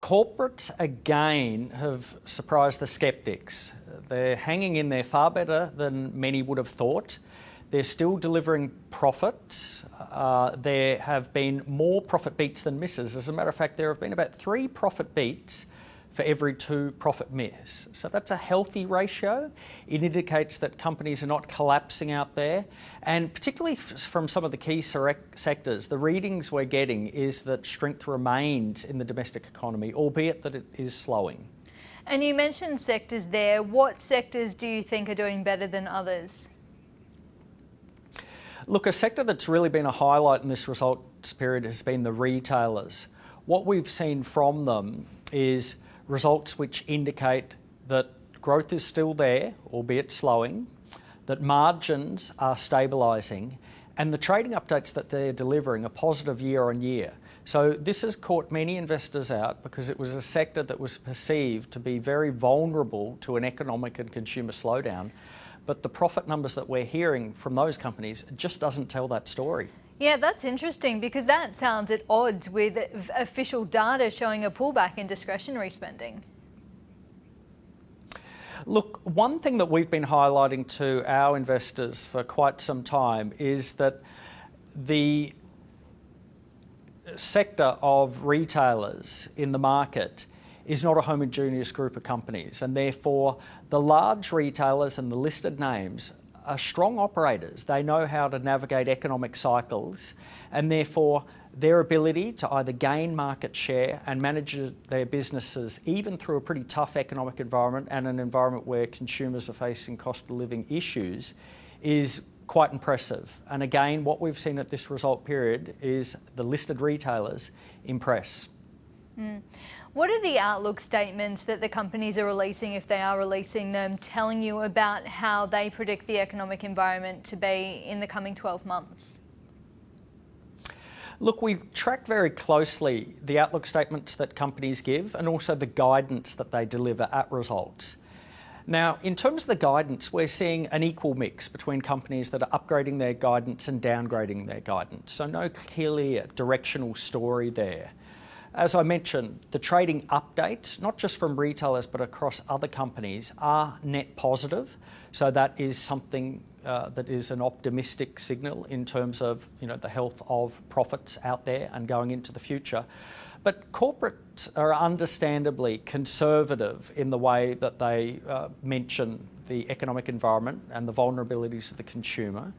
Corporates again have surprised the sceptics. They're hanging in there far better than many would have thought. They're still delivering profits. There have been more profit beats than misses. As a matter of fact, there have been about 3 profit beats for every 2 profit miss. So that's a healthy ratio. It indicates that companies are not collapsing out there. And particularly from some of the key sectors, the readings we're getting is that strength remains in the domestic economy, albeit that it is slowing. And you mentioned sectors there. What sectors do you think are doing better than others? Look, a sector that's really been a highlight in this results period has been the retailers. What we've seen from them is results which indicate that growth is still there, albeit slowing, that margins are stabilising, and the trading updates that they're delivering are positive year on year. So this has caught many investors out because it was a sector that was perceived to be very vulnerable to an economic and consumer slowdown. But the profit numbers that we're hearing from those companies just doesn't tell that story. Yeah, that's interesting because that sounds at odds with official data showing a pullback in discretionary spending. Look, one thing that we've been highlighting to our investors for quite some time is that the sector of retailers in the market is not a homogeneous group of companies, and therefore the large retailers and the listed names are strong operators. They know how to navigate economic cycles, and therefore their ability to either gain market share and manage their businesses even through a pretty tough economic environment and an environment where consumers are facing cost of living issues is quite impressive. And again, what we've seen at this result period is the listed retailers impress. What are the outlook statements that the companies are releasing, if they are releasing them, telling you about how they predict the economic environment to be in the coming 12 months? Look, we track very closely the outlook statements that companies give and also the guidance that they deliver at results. Now, in terms of the guidance, we're seeing an equal mix between companies that are upgrading their guidance and downgrading their guidance. So no clear directional story there. As I mentioned, the trading updates, not just from retailers but across other companies, are net positive. So that is something that is an optimistic signal in terms of the health of profits out there and going into the future. But corporates are understandably conservative in the way that they mention the economic environment and the vulnerabilities of the consumer.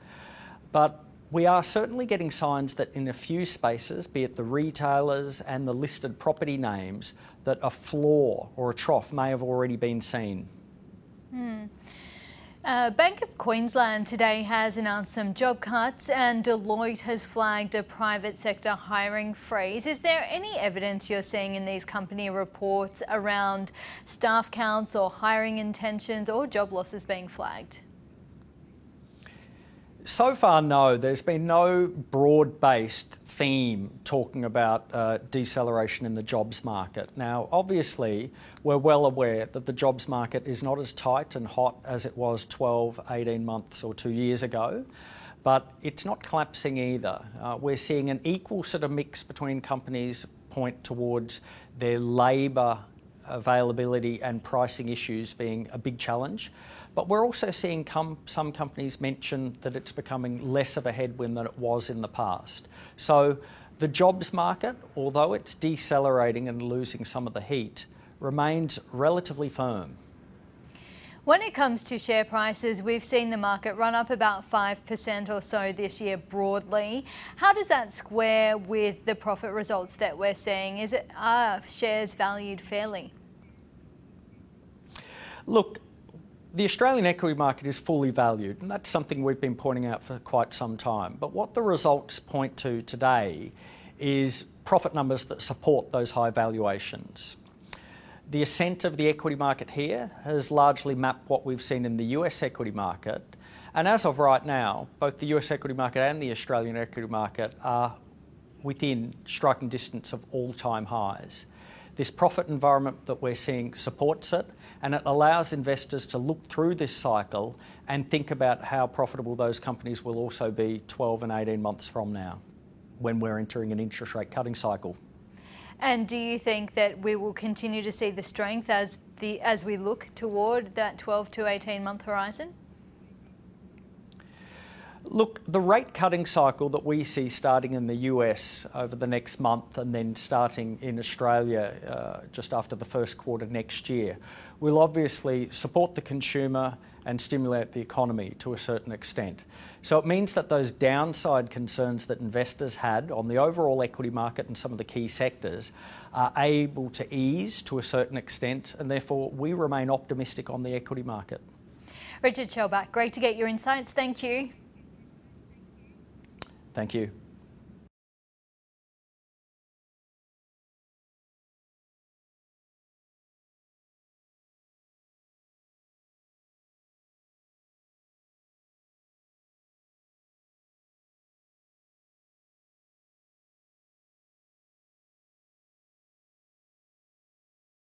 But we are certainly getting signs that in a few spaces, be it the retailers and the listed property names, that a floor or a trough may have already been seen. Bank of Queensland today has announced some job cuts, and Deloitte has flagged a private sector hiring freeze. Is there any evidence you're seeing in these company reports around staff counts or hiring intentions or job losses being flagged? So far, no. There's been no broad-based theme talking about deceleration in the jobs market. Now, obviously, we're well aware that the jobs market is not as tight and hot as it was 12, 18 months or 2 years ago, but it's not collapsing either. We're seeing an equal sort of mix between companies point towards their labour availability and pricing issues being a big challenge. But we're also seeing some companies mention that it's becoming less of a headwind than it was in the past. So the jobs market, although it's decelerating and losing some of the heat, remains relatively firm. When it comes to share prices, we've seen the market run up about 5% or so this year broadly. How does that square with the profit results that we're seeing? Are shares valued fairly? Look, the Australian equity market is fully valued, and that's something we've been pointing out for quite some time. But what the results point to today is profit numbers that support those high valuations. The ascent of the equity market here has largely mapped what we've seen in the US equity market. And as of right now, both the US equity market and the Australian equity market are within striking distance of all-time highs. This profit environment that we're seeing supports it, and it allows investors to look through this cycle and think about how profitable those companies will also be 12 and 18 months from now, when we're entering an interest rate cutting cycle. And do you think that we will continue to see the strength as we look toward that 12 to 18 month horizon? Look, the rate cutting cycle that we see starting in the US over the next month and then starting in Australia just after the first quarter next year will obviously support the consumer and stimulate the economy to a certain extent. So it means that those downside concerns that investors had on the overall equity market and some of the key sectors are able to ease to a certain extent, and therefore we remain optimistic on the equity market. Richard Schellbach, great to get your insights. Thank you. Thank you.